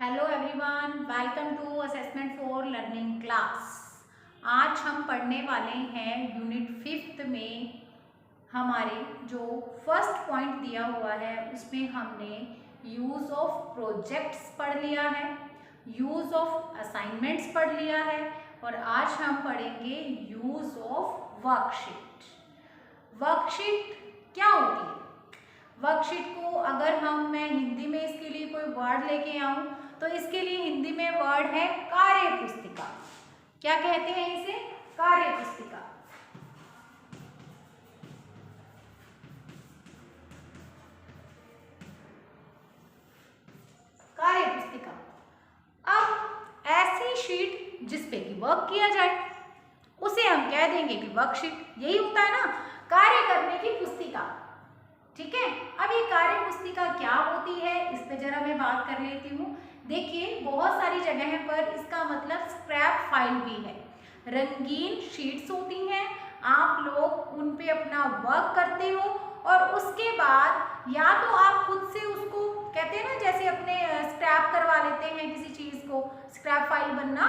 Hello everyone, welcome to assessment for learning class. आज हम पढ़ने वाले हैं यूनिट 5 में। हमारे जो फर्स्ट पॉइंट दिया हुआ है उसमें हमने यूज़ ऑफ प्रोजेक्ट्स पढ़ लिया है, यूज़ ऑफ असाइनमेंट्स पढ़ लिया है और आज हम पढ़ेंगे यूज़ ऑफ वर्कशीट। वर्कशीट क्या होती है? वर्कशीट को अगर मैं हिंदी में इसके लिए कोई वर्ड लेके आऊं तो इसके लिए हिंदी में वर्ड है कार्य पुस्तिका। क्या कहते हैं इसे? कार्य पुस्तिका। कार्य पुस्तिका। अब ऐसी शीट जिसपे कि वर्क किया जाए उसे हम कह देंगे कि वर्कशीट। यही होता है ना, कार्य करने की पुस्तिका। ठीक है, अब ये कार्य पुस्तिका क्या होती है इस पे जरा मैं बात कर लेती हूँ। देखिए, बहुत सारी जगह पर इसका मतलब स्क्रैप फाइल भी है। रंगीन शीट्स होती हैं, आप लोग उन पे अपना वर्क करते हो और उसके बाद या तो आप खुद से उसको कहते हैं ना, जैसे अपने स्क्रैप करवा लेते हैं किसी चीज को, स्क्रैप फाइल बनना,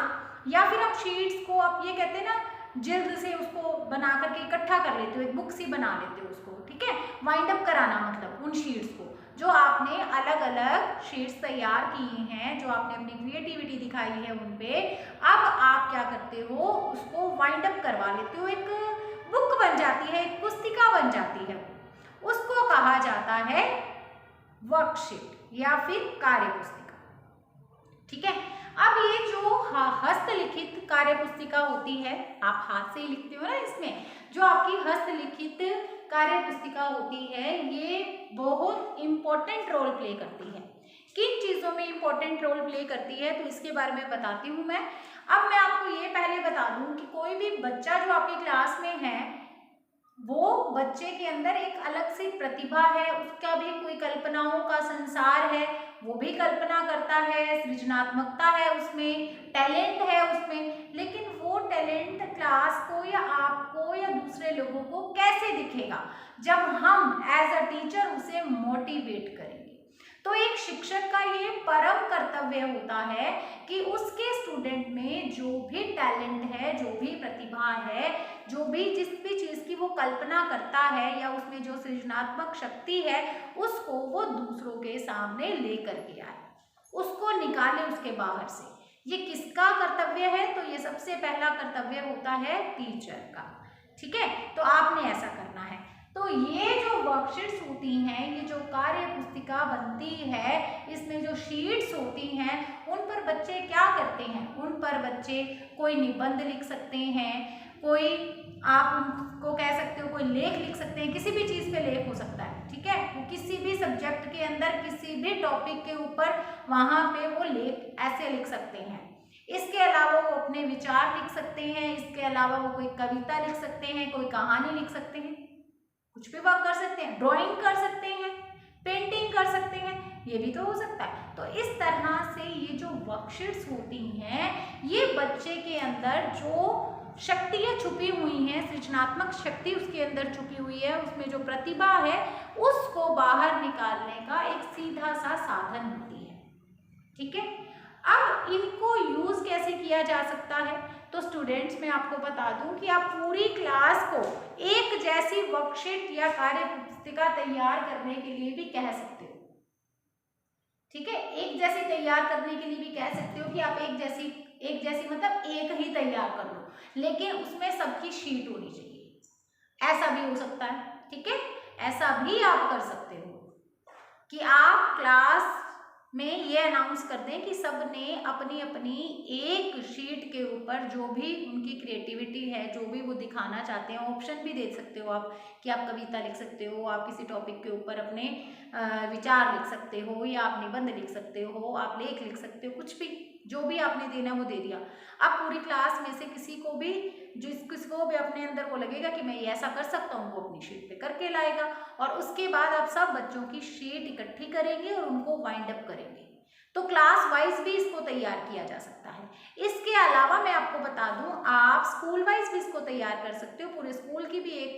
या फिर आप शीट्स को आप ये कहते हैं ना जिल्द से उसको बना करके इकट्ठा कर लेते हो, एक बुक सी बना लेते हो उसको। ठीक है, वाइंड अप कराना मतलब उन शीट्स को जो आपने अलग अलग शीट्स तैयार की हैं, जो आपने अपनी क्रिएटिविटी दिखाई है उन पे, अब आप क्या करते हो, उसको वाइंड अप करवा लेते हो, एक बुक बन जाती है, एक पुस्तिका बन जाती है। उसको कहा जाता है वर्कशीट या फिर कार्य पुस्तिका। ठीक है, अब ये जो हस्तलिखित कार्य पुस्तिका होती है, आप हाथ से ही लिखते हो ना, इसमें जो आपकी हस्तलिखित कार्य पुस्तिका होती है ये बहुत इंपॉर्टेंट रोल प्ले करती है। किन चीजों में इंपॉर्टेंट रोल प्ले करती है तो इसके बारे में बताती हूँ मैं। अब मैं आपको ये पहले बता दूं कि कोई भी बच्चा जो आपकी क्लास में है वो बच्चे के अंदर एक अलग सी प्रतिभा है, उसका भी कोई कल्पनाओं का संसार है, वो भी कल्पना करता है, सृजनात्मकता है उसमें, टैलेंट है उसमें, लेकिन वो टैलेंट क्लास को या आपको या दूसरे लोगों को कैसे दिखेगा? जब हम एज अ टीचर उसे मोटिवेट करेंगे। तो एक शिक्षक का ये परम कर्तव्य होता है कि उसके स्टूडेंट में जो भी टैलेंट है, जो भी प्रतिभा है, जो भी जिस भी चीज की वो कल्पना करता है या उसमें जो सृजनात्मक शक्ति है, उसको वो दूसरों के सामने लेकर के आए, उसको निकाले उसके बाहर से। ये किसका कर्तव्य है? तो ये सबसे पहला कर्तव्य होता है टीचर का। ठीक है, तो आपने ऐसा करना है। तो ये जो वर्कशीट्स होती हैं, ये जो कार्य पुस्तिका बनती है, इसमें जो शीट्स होती हैं उन पर बच्चे क्या करते हैं? उन पर बच्चे कोई निबंध लिख सकते हैं, कोई आप उनको कह सकते हो कोई लेख लिख सकते हैं, किसी भी चीज पे लेख हो सकता है। ठीक है, वो किसी भी सब्जेक्ट के अंदर किसी भी टॉपिक के ऊपर वहां पे वो लेख ऐसे लिख सकते हैं। इसके अलावा वो अपने विचार लिख सकते हैं, इसके अलावा वो कोई कविता लिख सकते हैं, कोई कहानी लिख सकते हैं, कुछ भी वर्क कर सकते हैं, ड्राइंग कर सकते हैं, पेंटिंग कर सकते हैं, ये भी तो हो सकता है। तो इस तरह से ये जो वर्कशीट्स होती हैं, ये बच्चे के अंदर जो शक्तियां छुपी हुई हैं, सृजनात्मक शक्ति उसके अंदर छुपी हुई है, उसमें जो प्रतिभा है उसको बाहर निकालने का एक सीधा सा साधन होती है। ठीक है, अब इनको यूज कैसे किया जा सकता है? तो स्टूडेंट्स मैं आपको बता दूं कि आप पूरी क्लास को एक जैसी वर्कशीट या कार्य पुस्तिका तैयार करने के लिए भी कह सकते हो। ठीक है, एक जैसी तैयार करने के लिए भी कह सकते हो कि आप एक जैसी मतलब एक ही तैयार कर लो, लेकिन उसमें सबकी शीट होनी चाहिए, ऐसा भी हो सकता है। ठीक है, ऐसा भी आप कर सकते हो कि आप क्लास में ये अनाउंस कर दें कि सब ने अपनी अपनी एक शीट के ऊपर जो भी उनकी क्रिएटिविटी है, जो भी वो दिखाना चाहते हैं, ऑप्शन भी दे सकते हो आप कि आप कविता लिख सकते हो, आप किसी टॉपिक के ऊपर अपने विचार लिख सकते हो, या आप निबंध लिख सकते हो, आप लेख लिख सकते हो, कुछ भी जो भी आपने देना वो दे दिया। आप पूरी क्लास में से किसी को भी किसको भी अपने अंदर वो लगेगा कि मैं ये ऐसा कर सकता हूँ, वो अपनी शीट पे करके लाएगा और उसके बाद आप सब बच्चों की शीट इकट्ठी करेंगे और उनको वाइंड अप करेंगे। तो क्लास वाइज भी इसको तैयार किया जा सकता है। इसके अलावा मैं आपको बता दूं, आप स्कूल वाइज भी इसको तैयार कर सकते हो, पूरे स्कूल की भी एक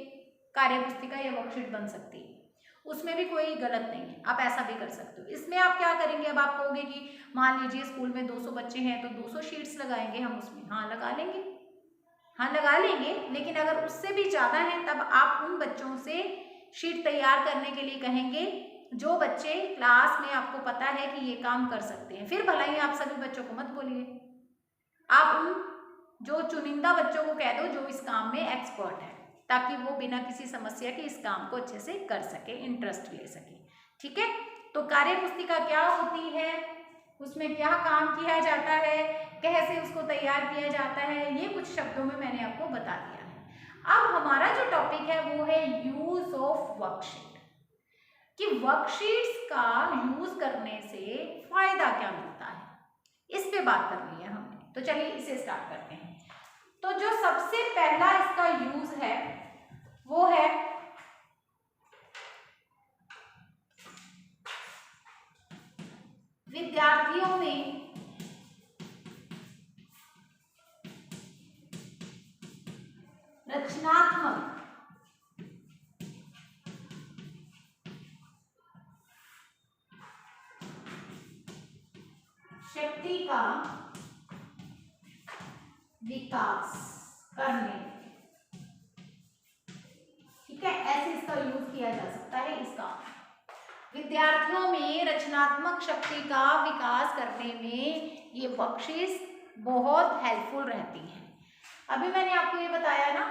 कार्य पुस्तिका या वर्कशीट बन सकती है। उसमें भी कोई गलत नहीं है, आप ऐसा भी कर सकते हो। इसमें आप क्या करेंगे, अब आप कहोगे कि मान लीजिए स्कूल में 200 बच्चे हैं तो 200 शीट्स लगाएंगे हम उसमें, हाँ लगा लेंगे, हाँ लगा लेंगे, लेकिन अगर उससे भी ज़्यादा है तब आप उन बच्चों से शीट तैयार करने के लिए कहेंगे जो बच्चे क्लास में आपको पता है कि ये काम कर सकते हैं। फिर भला ही आप सभी बच्चों को मत बोलिए, आप उन जो चुनिंदा बच्चों को कह दो जो इस काम में एक्सपर्ट है, ताकि वो बिना किसी समस्या के इस काम को अच्छे से कर सके, इंटरेस्ट ले सके। ठीक है, तो कार्य पुस्तिका क्या होती है, उसमें क्या काम किया जाता है, कैसे उसको तैयार किया जाता है, ये कुछ शब्दों में मैंने आपको बता दिया है। अब हमारा जो टॉपिक है वो है यूज ऑफ वर्कशीट, कि वर्कशीट्स का यूज करने से फायदा क्या मिलता है, इस पे बात करनी है हमने। तो चलिए इसे स्टार्ट करते हैं। तो जो सबसे पहला इसका यूज है वो है विद्यार्थियों में रचनात्मक शक्ति का विकास करने, ठीक है, ऐसे इसका यूज किया जा सकता है। इसका विद्यार्थियों में रचनात्मक शक्ति का विकास करने में ये वर्कशीट्स बहुत हेल्पफुल रहती हैं। अभी मैंने आपको ये बताया ना,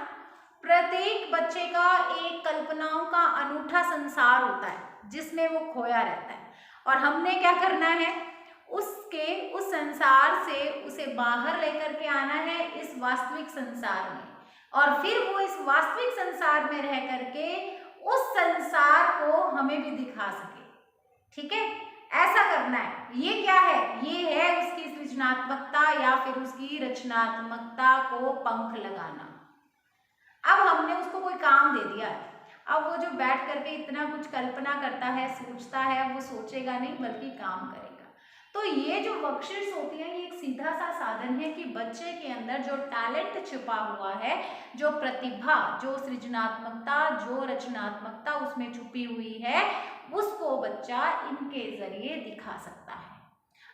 प्रत्येक बच्चे का एक कल्पनाओं का अनूठा संसार होता है जिसमें वो खोया रहता है, और हमने क्या करना है, उस संसार से उसे बाहर लेकर के आना है इस वास्तविक संसार में, और फिर वो इस वास्तविक संसार में रह करके उस संसार को हमें भी दिखा सके। ठीक है, ऐसा करना है। ये क्या है, ये है उसकी सृजनात्मकता या फिर उसकी रचनात्मकता को पंख लगाना। अब हमने उसको कोई काम दे दिया है, अब वो जो बैठ करके इतना कुछ कल्पना करता है, सोचता है, वो सोचेगा नहीं बल्कि काम करेगा। तो ये जो वर्कशीट्स होती है ये एक सीधा सा साधन है कि बच्चे के अंदर जो टैलेंट छिपा हुआ है, जो प्रतिभा, जो सृजनात्मकता, जो रचनात्मकता उसमें छुपी हुई है, उसको बच्चा इनके जरिए दिखा सकता है।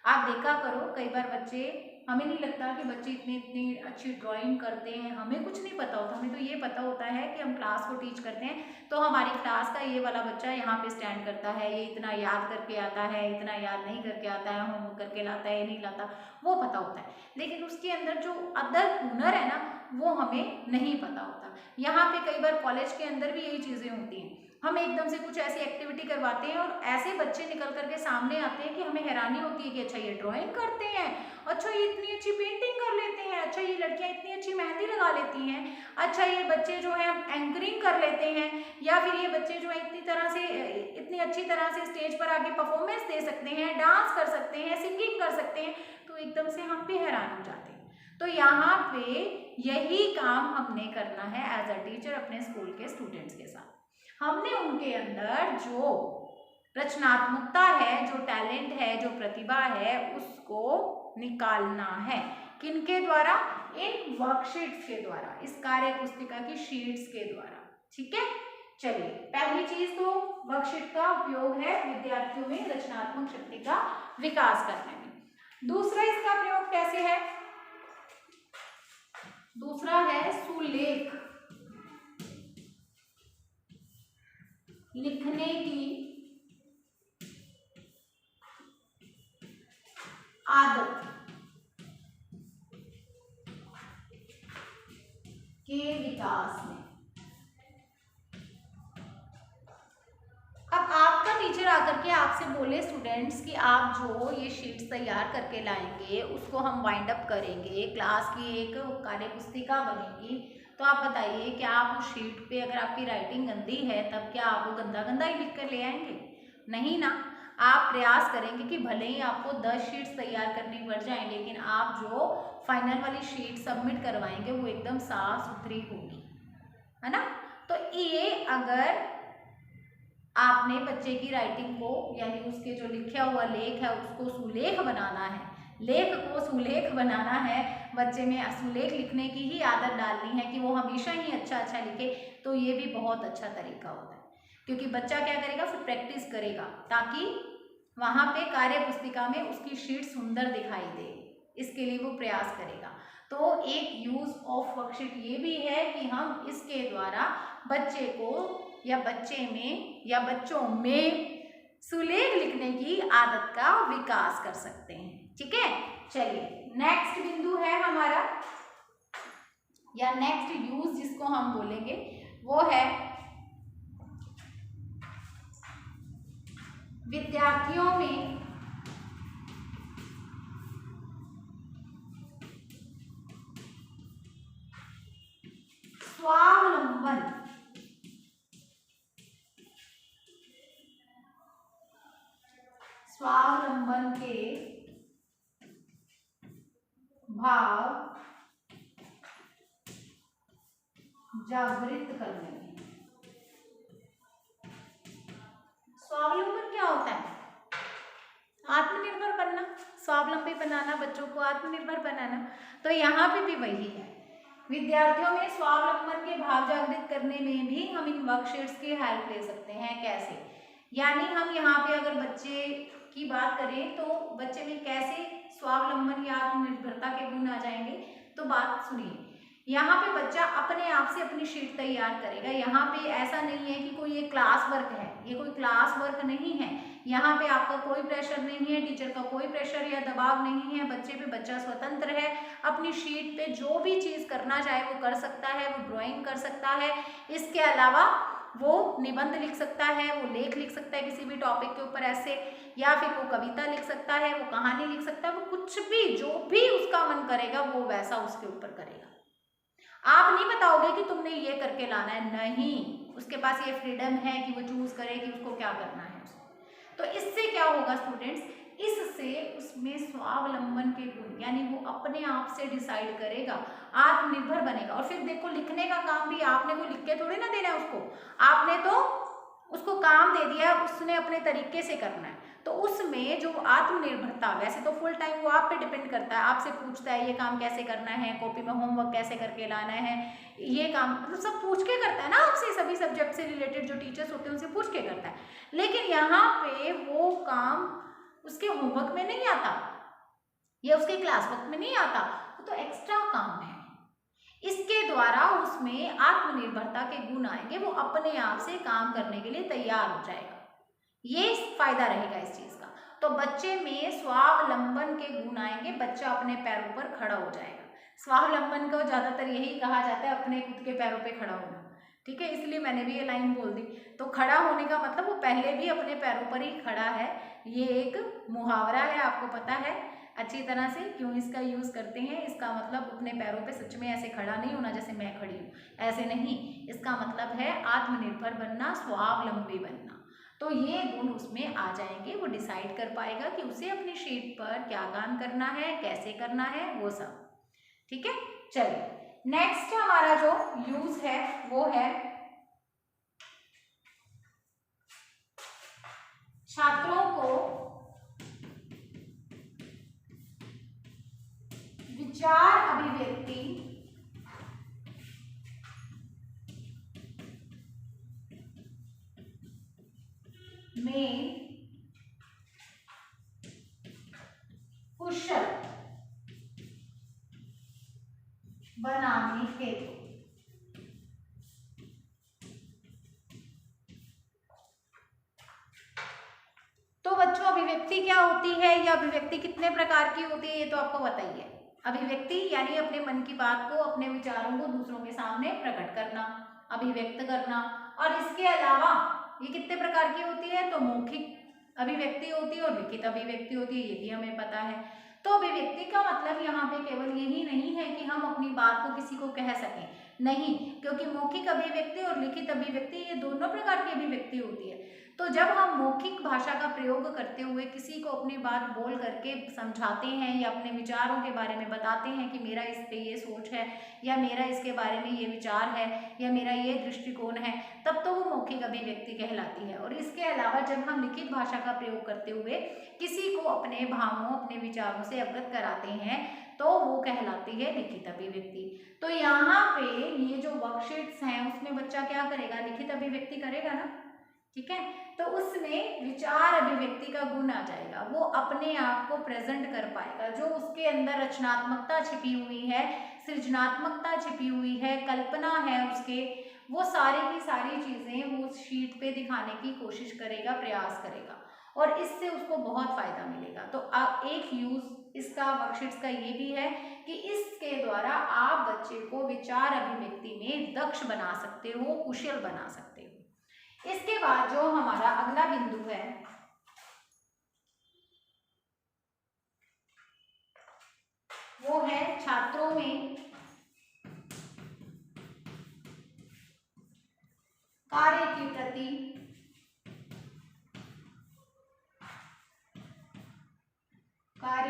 आप देखा करो, कई बार बच्चे, हमें नहीं लगता कि बच्चे इतनी अच्छी ड्राइंग करते हैं, हमें कुछ नहीं पता होता, हमें तो ये पता होता है कि हम क्लास को टीच करते हैं तो हमारी क्लास का ये वाला बच्चा यहाँ पे स्टैंड करता है, ये इतना याद करके आता है, इतना याद नहीं करके आता है, होमवर्क करके लाता है, नहीं लाता, वो पता होता है, लेकिन उसके अंदर जो अदर हुनर है ना वो हमें नहीं पता होता। यहाँ पे कई बार कॉलेज के अंदर भी यही चीज़ें होती हैं, हम एकदम से कुछ ऐसी एक्टिविटी करवाते हैं और ऐसे बच्चे निकल करके सामने आते हैं कि हमें हैरानी होती है कि अच्छा ये ड्राइंग करते हैं, अच्छा ये इतनी अच्छी पेंटिंग कर लेते हैं, अच्छा ये लड़कियां इतनी अच्छी मेहंदी लगा लेती हैं, अच्छा ये बच्चे जो हैं एंकरिंग कर लेते हैं, या फिर ये बच्चे जो है इतनी अच्छी तरह से स्टेज पर आके परफॉर्मेंस दे सकते हैं, डांस कर सकते हैं, सिंगिंग कर सकते हैं, तो एकदम से हम भी हैरान हो जाते हैं। तो यहाँ पे यही काम हमने करना है एज अ टीचर अपने स्कूल के स्टूडेंट्स के साथ। हमने उनके अंदर जो रचनात्मकता है, जो टैलेंट है, जो प्रतिभा है, उसको निकालना है। किनके द्वारा, इन वर्कशीट्स के द्वारा, इस कार्य पुस्तिका की शीट्स के द्वारा। ठीक है, चलिए पहली चीज तो वर्कशीट का उपयोग है विद्यार्थियों में रचनात्मक शक्ति का विकास करने में। दूसरा इसका प्रयोग कैसे है, दूसरा है सुलेख, लिखने की आदत के विकास में। अब आपका टीचर आकर के आपसे बोले स्टूडेंट्स कि आप जो ये शीट्स तैयार करके लाएंगे उसको हम वाइंड अप करेंगे, क्लास की एक कार्य पुस्तिका बनेगी, तो आप बताइए क्या आप उस शीट पे, अगर आपकी राइटिंग गंदी है तब क्या आप वो गंदा गंदा ही लिख कर ले आएंगे? नहीं ना, आप प्रयास करेंगे कि भले ही आपको 10 शीट्स तैयार करनी पड़ जाए, लेकिन आप जो फाइनल वाली शीट सबमिट करवाएंगे वो एकदम साफ सुथरी होगी, है ना। तो ये अगर आपने बच्चे की राइटिंग को, यानी उसके जो लिखा हुआ लेख है उसको सुलेख बनाना है, लेख को सुलेख बनाना है, बच्चे में सुलेख लिखने की ही आदत डालनी है कि वो हमेशा ही अच्छा लिखे, तो ये भी बहुत अच्छा तरीका होता है। क्योंकि बच्चा क्या करेगा, फिर प्रैक्टिस करेगा ताकि वहाँ पे कार्य पुस्तिका में उसकी शीट सुंदर दिखाई दे, इसके लिए वो प्रयास करेगा। तो एक यूज ऑफ वर्कशीट ये भी है कि हम इसके द्वारा बच्चे को या बच्चे में या बच्चों में सुलेख लिखने की आदत का विकास कर सकते हैं। ठीक है, चलिए नेक्स्ट बिंदु है हमारा या नेक्स्ट यूज जिसको हम बोलेंगे वो है विद्यार्थियों में स्वावलंबन के भाव जागृत करने में। स्वावलंबन क्या होता है? आत्मनिर्भर बनना, स्वावलंबी बनाना, बच्चों को आत्मनिर्भर बनाना। तो यहाँ पे भी वही है, विद्यार्थियों में स्वावलंबन के भाव जागृत करने में भी हम इन वर्कशीट्स की हेल्प ले सकते हैं। कैसे? यानी हम यहाँ पे अगर बच्चे की बात करें तो बच्चे में कैसे स्वावलंबन या आत्मनिर्भरता के गुण आ जाएंगे, तो बात सुनिए। यहाँ पे बच्चा अपने आप से अपनी शीट तैयार करेगा। यहाँ पे ऐसा नहीं है कि कोई ये क्लास वर्क है, ये कोई क्लास वर्क नहीं है। यहाँ पे आपका कोई प्रेशर नहीं है, टीचर का कोई प्रेशर या दबाव नहीं है, बच्चे पे बच्चा स्वतंत्र है, अपनी शीट पे जो भी चीज़ करना चाहे वो कर सकता है, वो ड्राइंग कर सकता है, इसके अलावा वो निबंध लिख सकता है, वो लेख लिख सकता है किसी भी टॉपिक के ऊपर ऐसे, या फिर वो कविता लिख सकता है, वो कहानी लिख सकता है, वो कुछ भी जो भी उसका मन करेगा वो वैसा उसके ऊपर करेगा। आप नहीं बताओगे कि तुमने ये करके लाना है, नहीं, उसके पास ये फ्रीडम है कि वो चूज करे कि उसको क्या करना है। तो इससे क्या होगा स्टूडेंट्स, इससे उसमें स्वावलंबन के गुण यानी वो अपने आप से डिसाइड करेगा, आत्मनिर्भर बनेगा। और फिर देखो लिखने का काम भी आपने कोई लिख के थोड़ी ना देना है उसको, आपने तो उसको काम दे दिया, उसने अपने तरीके से करना है। तो उसमें जो आत्मनिर्भरता, वैसे तो फुल टाइम वो आप पे डिपेंड करता है, आपसे पूछता है ये काम कैसे करना है, कॉपी में होमवर्क कैसे करके लाना है, ये काम मतलब सब पूछ के करता है ना आपसे, सभी सब्जेक्ट से रिलेटेड जो टीचर्स होते हैं उनसे पूछ के करता है। लेकिन यहाँ पे वो काम उसके होमवर्क में नहीं आता या उसके क्लास वर्क में नहीं आता, वो तो एक्स्ट्रा काम है। इसके द्वारा उसमें आत्मनिर्भरता के गुण आएंगे, वो अपने आप से काम करने के लिए तैयार हो जाएगा। ये फायदा रहेगा इस चीज का। तो बच्चे में स्वावलंबन के गुण आएंगे, बच्चा अपने पैरों पर खड़ा हो जाएगा। स्वावलंबन को ज्यादातर यही कहा जाता है, अपने खुद के पैरों पे खड़ा होना। ठीक है, इसलिए मैंने भी ये लाइन बोल दी। तो खड़ा होने का मतलब वो पहले भी अपने पैरों पर ही खड़ा है। ये एक मुहावरा है, आपको पता है अच्छी तरह से क्यों इसका यूज करते हैं। इसका मतलब अपने पैरों पे सच में ऐसे खड़ा नहीं होना जैसे मैं खड़ी हूँ, ऐसे नहीं। इसका मतलब है आत्मनिर्भर बनना, स्वावलंबी बनना। तो ये गुण उसमें आ जाएंगे, वो डिसाइड कर पाएगा कि उसे अपनी शीट पर क्या काम करना है, कैसे करना है, वो सब। ठीक है, चलिए नेक्स्ट हमारा जो यूज है वो है छात्रों को विचार अभिव्यक्ति में कुशल बनाने हेतु तो बच्चों अभिव्यक्ति क्या होती है या अभिव्यक्ति कितने प्रकार की होती है ये तो आपको पता ही है। अभिव्यक्ति यानी अपने मन की बात को, अपने विचारों को दूसरों के सामने प्रकट करना, अभिव्यक्त करना। और इसके अलावा ये कितने प्रकार की होती है, तो मौखिक अभिव्यक्ति होती है और लिखित अभिव्यक्ति होती है, ये भी हमें पता है। तो अभिव्यक्ति का मतलब यहाँ पे केवल यही नहीं है कि हम अपनी बात को किसी को कह सकें, नहीं, क्योंकि मौखिक अभिव्यक्ति और लिखित अभिव्यक्ति ये दोनों प्रकार की अभिव्यक्ति होती है। तो जब हम मौखिक भाषा का प्रयोग करते हुए किसी को अपनी बात बोल करके समझाते हैं या अपने विचारों के बारे में बताते हैं कि मेरा इस पे ये सोच है या मेरा इसके बारे में ये विचार है या मेरा ये दृष्टिकोण है, तब तो वो मौखिक अभिव्यक्ति कहलाती है। और इसके अलावा जब हम लिखित भाषा का प्रयोग करते हुए किसी को अपने भावों, अपने विचारों से अवगत कराते हैं तो वो कहलाती है लिखित अभिव्यक्ति। तो यहाँ पे ये जो वर्कशीट्स हैं उसमें बच्चा क्या करेगा, लिखित अभिव्यक्ति करेगा ना। ठीक है। तो उसमें विचार अभिव्यक्ति का गुण आ जाएगा, वो अपने आप को प्रेजेंट कर पाएगा, जो उसके अंदर रचनात्मकता छिपी हुई है, सृजनात्मकता छिपी हुई है, कल्पना है उसके, वो सारी की सारी चीजें वो शीट पे दिखाने की कोशिश करेगा, प्रयास करेगा, और इससे उसको बहुत फायदा मिलेगा। तो एक यूज इसका वर्कशीट्स का ये भी है कि इसके द्वारा आप बच्चे को विचार अभिव्यक्ति में दक्ष बना सकते हो, कुशल बना सकते हो। इसके बाद जो हमारा अगला बिंदु है वो है छात्रों में कार्य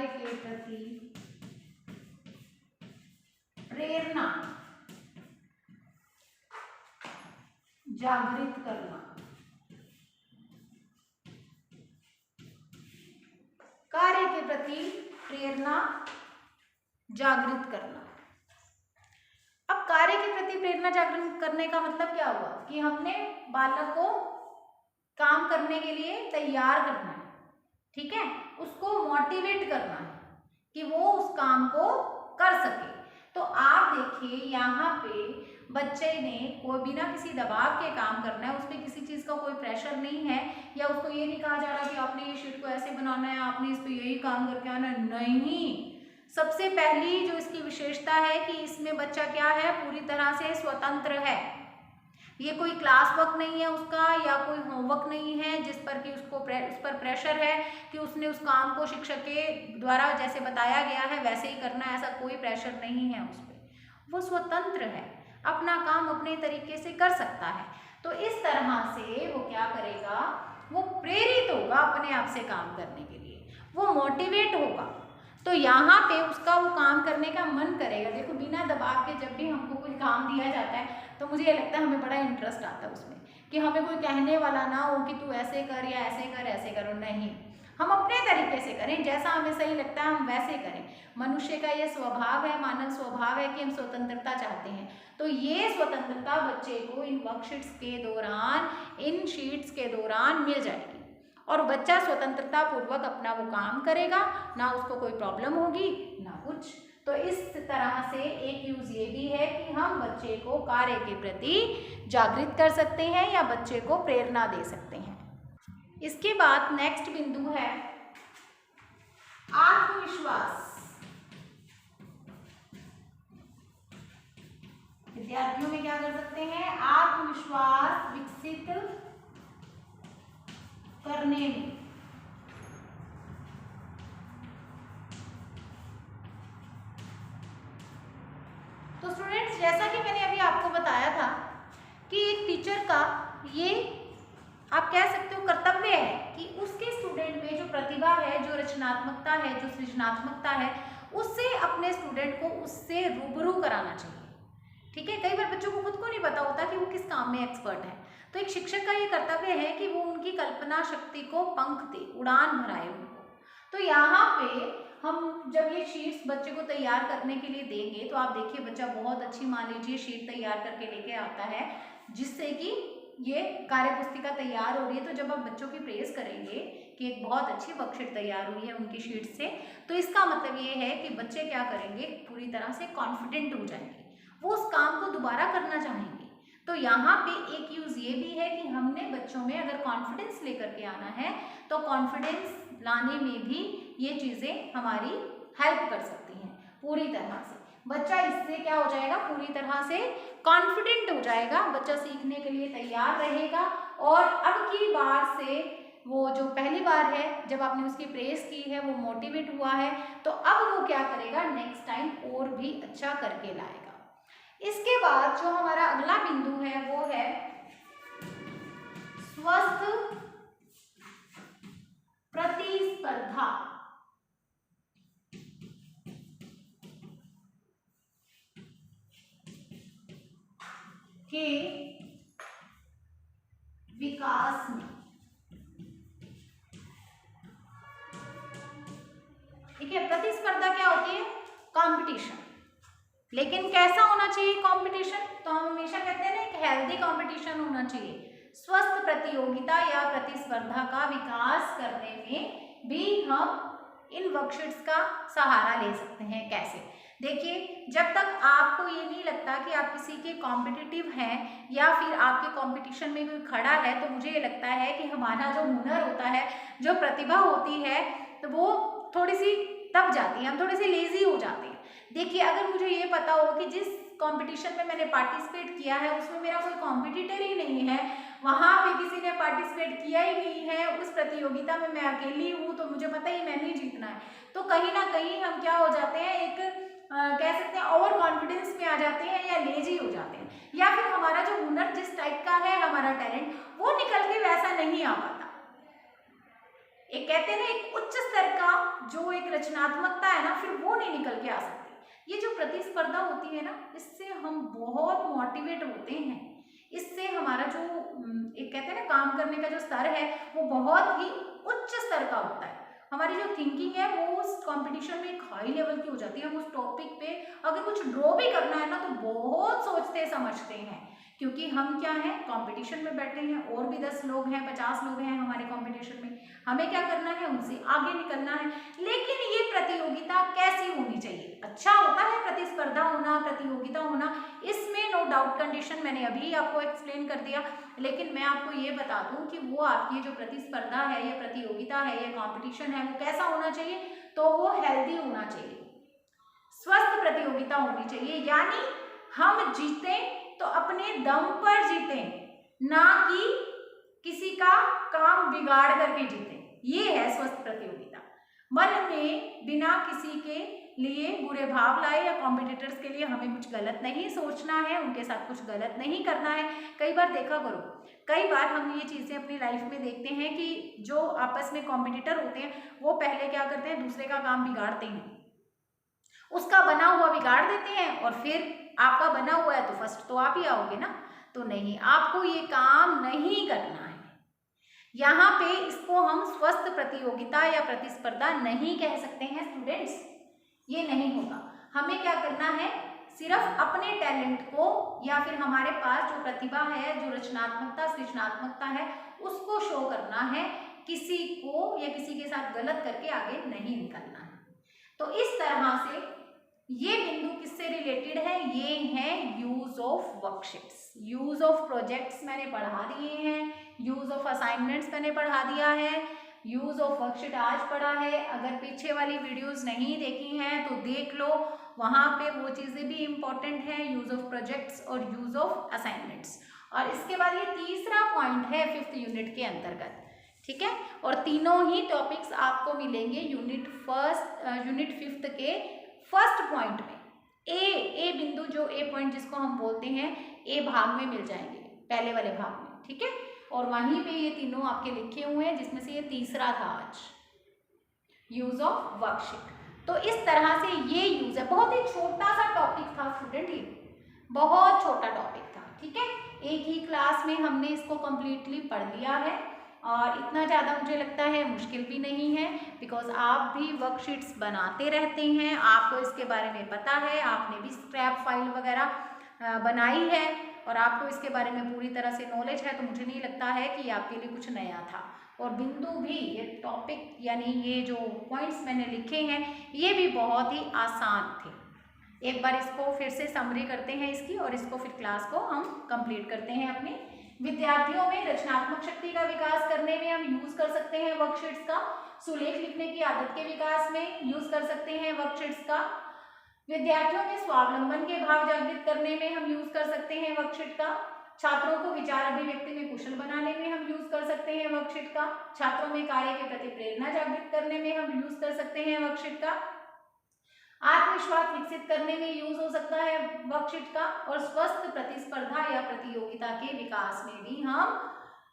के प्रति प्रेरणा जागृत करना। कार्य के प्रति प्रेरणा जागृत करना। अब कार्य के प्रति प्रेरणा जागृत करने का मतलब क्या हुआ कि हमने बालक को काम करने के लिए तैयार करना है, ठीक है, उसको मोटिवेट करना है कि वो उस काम को कर सके। तो आप देखिए यहाँ पे बच्चे ने कोई बिना किसी दबाव के काम करना है, उसमें किसी चीज़ का कोई प्रेशर नहीं है, या उसको ये नहीं कहा जा रहा कि आपने ये शीट को ऐसे बनाना है, आपने इस पर यही काम करके आना है, नहीं। सबसे पहली जो इसकी विशेषता है कि इसमें बच्चा क्या है, पूरी तरह से स्वतंत्र है। ये कोई क्लास वर्क नहीं है उसका, या कोई होमवर्क नहीं है जिस पर कि उसको उस पर प्रेशर है कि उसने उस काम को शिक्षक के द्वारा जैसे बताया गया है वैसे ही करना है, ऐसा कोई प्रेशर नहीं है उस पर। वो स्वतंत्र है, अपना काम अपने तरीके से कर सकता है। तो इस तरह से वो क्या करेगा, वो प्रेरित होगा अपने आप से काम करने के लिए, वो मोटिवेट होगा। तो यहाँ पे उसका वो काम करने का मन करेगा। देखो बिना दबाव के जब भी हमको कोई काम दिया जाता है तो मुझे ये लगता है हमें बड़ा इंटरेस्ट आता है उसमें, कि हमें कोई कहने वाला ना हो कि तू ऐसे कर या ऐसे कर, ऐसे करो, नहीं, हम अपने तरीके से करें, जैसा हमें सही लगता है हम वैसे करें। मनुष्य का ये स्वभाव है, मानव स्वभाव है कि हम स्वतंत्रता चाहते हैं। तो ये स्वतंत्रता बच्चे को इन वर्कशीट्स के दौरान, इन शीट्स के दौरान मिल जाएगी, और बच्चा स्वतंत्रता पूर्वक अपना वो काम करेगा, ना उसको कोई प्रॉब्लम होगी ना कुछ। तो इस तरह से एक यूज ये भी है कि हम बच्चे को कार्य के प्रति जागृत कर सकते हैं या बच्चे को प्रेरणा दे सकते हैं। इसके बाद नेक्स्ट बिंदु है आत्मविश्वास। विद्यार्थियों में क्या कर सकते हैं, आत्मविश्वास विकसित करने में। तो स्टूडेंट्स, जैसा कि मैंने अभी आपको बताया था कि एक टीचर का ये आप कह सकते हो कर्तव्य है कि उसके स्टूडेंट में जो प्रतिभा है, जो रचनात्मकता है, जो सृजनात्मकता है, उससे अपने स्टूडेंट को उससे रूबरू कराना चाहिए। ठीक है, कई बार बच्चों को खुद को नहीं पता होता कि वो किस काम में एक्सपर्ट है। तो एक शिक्षक का ये कर्तव्य है कि वो उनकी कल्पना शक्ति को पंख दे, उड़ान भराए उनको। तो यहाँ पे हम जब ये शीट्स बच्चे को तैयार करने के लिए देंगे तो आप देखिए बच्चा बहुत अच्छी, मान लीजिए, शीट तैयार करके लेके आता है, जिससे कि ये कार्य पुस्तिका तैयार हो रही है। तो जब आप बच्चों की प्रेज करेंगे कि एक बहुत अच्छी वर्कशीट तैयार हुई है उनकी शीट से, तो इसका मतलब ये है कि बच्चे क्या करेंगे, पूरी तरह से कॉन्फिडेंट हो जाएंगे, वो उस काम को दोबारा करना चाहेंगे। तो यहाँ पे एक यूज ये भी है कि हमने बच्चों में अगर कॉन्फिडेंस लेकर के आना है तो कॉन्फिडेंस लाने में भी ये चीज़ें हमारी हेल्प कर सकती हैं। पूरी तरह से बच्चा इससे क्या हो जाएगा, पूरी तरह से कॉन्फिडेंट हो जाएगा, बच्चा सीखने के लिए तैयार रहेगा। और अब की बार से वो जो पहली बार है जब आपने उसकी प्रेस की है, वो मोटिवेट हुआ है, तो अब वो क्या करेगा, नेक्स्ट टाइम और भी अच्छा करके लाएगा। इसके बाद जो हमारा अगला बिंदु है वो है स्वस्थ प्रतिस्पर्धा के विकास में। ठीक है, प्रतिस्पर्धा क्या होती है, कंपटीशन। लेकिन कैसा होना चाहिए कंपटीशन, तो हम हमेशा कहते हैं ना एक हेल्दी कंपटीशन होना चाहिए, स्वस्थ प्रतियोगिता या प्रतिस्पर्धा का विकास करने में भी हम इन वर्कशीट्स का सहारा ले सकते हैं। कैसे? देखिए, जब तक आपको ये नहीं लगता कि आप किसी के कॉम्पिटिटिव हैं या फिर आपके कंपटीशन में कोई खड़ा है, तो मुझे ये लगता है कि हमारा जो हुनर होता है, जो प्रतिभा होती है, तो वो थोड़ी सी दब जाती है, हम थोड़े से लेजी हो जाते हैं। देखिए, अगर मुझे ये पता हो कि जिस कंपटीशन में मैंने पार्टिसिपेट किया है उसमें मेरा कोई कॉम्पिटिटर ही नहीं है, वहाँ पे किसी ने पार्टिसिपेट किया ही नहीं है, उस प्रतियोगिता में मैं अकेली हूँ, तो मुझे पता ही मैंने ही जीतना है, तो कहीं ना कहीं हम क्या हो जाते हैं, एक कह सकते हैं ओवर कॉन्फिडेंस में आ जाते हैं या लेजी हो जाते हैं, या फिर हमारा जो हुनर जिस टाइप का है, हमारा टैलेंट वो निकल के वैसा नहीं आ पाता। एक कहते हैं ना, एक उच्च स्तर का जो एक रचनात्मकता है ना, फिर वो नहीं निकल के आ सकती। ये जो प्रतिस्पर्धा होती है ना, इससे हम बहुत मोटिवेट होते हैं, इससे हमारा जो एक कहते हैं ना काम करने का जो स्तर है वो बहुत ही उच्च स्तर का होता है। हमारी जो थिंकिंग है वो उस कंपटीशन में एक हाई लेवल की हो जाती है। हम उस टॉपिक पे अगर कुछ ड्रॉ भी करना है ना, तो बहुत सोचते समझते हैं, क्योंकि हम क्या है, कंपटीशन में बैठे हैं, और भी 10 लोग हैं, 50 लोग हैं हमारे कंपटीशन में, हमें क्या करना है, उनसे आगे निकलना है। लेकिन ये प्रतियोगिता कैसी होनी चाहिए? अच्छा होता है प्रतिस्पर्धा होना, प्रतियोगिता होना, इसमें नो डाउट कंडीशन मैंने अभी आपको एक्सप्लेन कर दिया, लेकिन मैं आपको ये बता दूं कि वो आपकी जो प्रतिस्पर्धा है, ये प्रतियोगिता है, ये कॉम्पिटिशन है, वो कैसा होना चाहिए? तो वो हेल्दी होना चाहिए, स्वस्थ प्रतियोगिता होनी चाहिए, यानी हम जीतें तो अपने दम पर जीतें, ना कि किसी का काम बिगाड़ करके जीतें। ये है स्वस्थ प्रतियोगिता। मन में बिना किसी के लिए बुरे भाव लाए या कॉम्पिटिटर्स के लिए हमें कुछ गलत नहीं सोचना है, उनके साथ कुछ गलत नहीं करना है। कई बार देखा करो, कई बार हम ये चीज़ें अपनी लाइफ में देखते हैं कि जो आपस में कॉम्पिटिटर होते हैं वो पहले क्या करते हैं, दूसरे का काम बिगाड़ते हैं, उसका बना हुआ बिगाड़ देते हैं, और फिर आपका बना हुआ है तो फर्स्ट तो आप ही आओगे ना। तो नहीं, आपको ये काम नहीं करना है। यहाँ पे इसको हम स्वस्थ प्रतियोगिता या प्रतिस्पर्धा नहीं कह सकते हैं स्टूडेंट्स, ये नहीं होगा। हमें क्या करना है, सिर्फ अपने टैलेंट को या फिर हमारे पास जो प्रतिभा है, जो रचनात्मकता सृजनात्मकता है, उसको शो करना है, किसी को या किसी के साथ गलत करके आगे नहीं निकलना है। तो इस तरह से ये बिंदु किससे रिलेटेड है, ये है use of worksheets, use of projects मैंने पढ़ा दिए हैं, यूज ऑफ असाइनमेंट्स मैंने पढ़ा दिया है, यूज ऑफ वर्कशीट आज पढ़ा है। अगर पीछे वाली वीडियोस नहीं देखी हैं तो देख लो, वहाँ पे वो चीज़ें भी इम्पॉर्टेंट हैं, यूज ऑफ प्रोजेक्ट्स और यूज ऑफ असाइनमेंट्स। और इसके बाद ये तीसरा पॉइंट है 5th यूनिट के अंतर्गत, ठीक है। और तीनों ही टॉपिक्स आपको मिलेंगे यूनिट 5th के फर्स्ट पॉइंट में, ए बिंदु, जो ए पॉइंट जिसको हम बोलते हैं, ए भाग में मिल जाएंगे, पहले वाले भाग में, ठीक है। और वहीं पे ये तीनों आपके लिखे हुए हैं, जिसमें से ये तीसरा था आज, यूज ऑफ वर्कशीट। तो इस तरह से ये यूज है, बहुत ही छोटा सा टॉपिक था स्टूडेंट, ये बहुत छोटा टॉपिक था, ठीक है। एक ही क्लास में हमने इसको कंप्लीटली पढ़ लिया है, और इतना ज़्यादा मुझे लगता है मुश्किल भी नहीं है, बिकॉज आप भी वर्कशीट्स बनाते रहते हैं, आपको इसके बारे में पता है, आपने भी स्क्रैप फाइल वगैरह बनाई है और आपको इसके बारे में पूरी तरह से नॉलेज है। तो मुझे नहीं लगता है कि आपके लिए कुछ नया था। और बिंदु भी, ये टॉपिक यानी ये जो पॉइंट्स मैंने लिखे हैं, ये भी बहुत ही आसान थे। एक बार इसको फिर से समरी करते हैं इसकी, और इसको फिर क्लास को हम कंप्लीट करते हैं। अपने विद्यार्थियों में रचनात्मक शक्ति का विकास करने में हम यूज कर सकते हैं वर्कशीट्स का, सुलेख लिखने की आदत के विकास में यूज कर सकते हैं वर्कशीट्स का, विद्यार्थियों में स्वावलंबन के भाव जागृत करने में हम यूज कर सकते हैं वर्कशीट का, छात्रों को विचार अभिव्यक्ति में कुशल बनाने में हम यूज कर सकते हैं वर्कशीट का, छात्रों में कार्य के प्रति प्रेरणा जागृत करने में हम यूज कर सकते हैं वर्कशीट का, आत्मविश्वास विकसित करने में यूज हो सकता है वर्कशीट का, और स्वस्थ प्रतिस्पर्धा या प्रतियोगिता के विकास में भी हम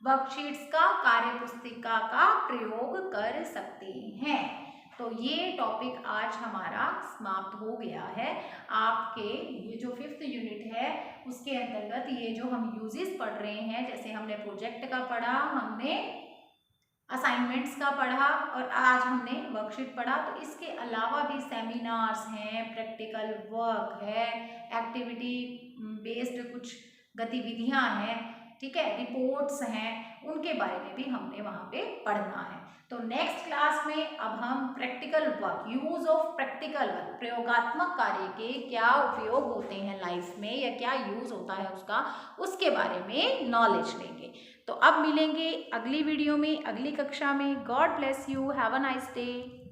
वर्कशीट्स का, कार्य पुस्तिका का प्रयोग कर सकते हैं। तो ये टॉपिक आज हमारा समाप्त हो गया है। आपके ये जो 5th यूनिट है उसके अंतर्गत ये जो हम यूजेस पढ़ रहे हैं, जैसे हमने प्रोजेक्ट का पढ़ा, हमने असाइनमेंट्स का पढ़ा, और आज हमने वर्कशीट पढ़ा, तो इसके अलावा भी सेमिनार्स हैं, प्रैक्टिकल वर्क है, एक्टिविटी बेस्ड कुछ गतिविधियां हैं, ठीक है, रिपोर्ट्स हैं, उनके बारे में भी हमने वहाँ पे पढ़ना है। तो नेक्स्ट क्लास में अब हम practical work, use of practical work, प्रयोगात्मक कार्य के क्या उपयोग होते हैं लाइफ में या क्या यूज होता है उसका, उसके बारे में नॉलेज लेंगे। तो अब मिलेंगे अगली वीडियो में, अगली कक्षा में। God bless you, have a nice day.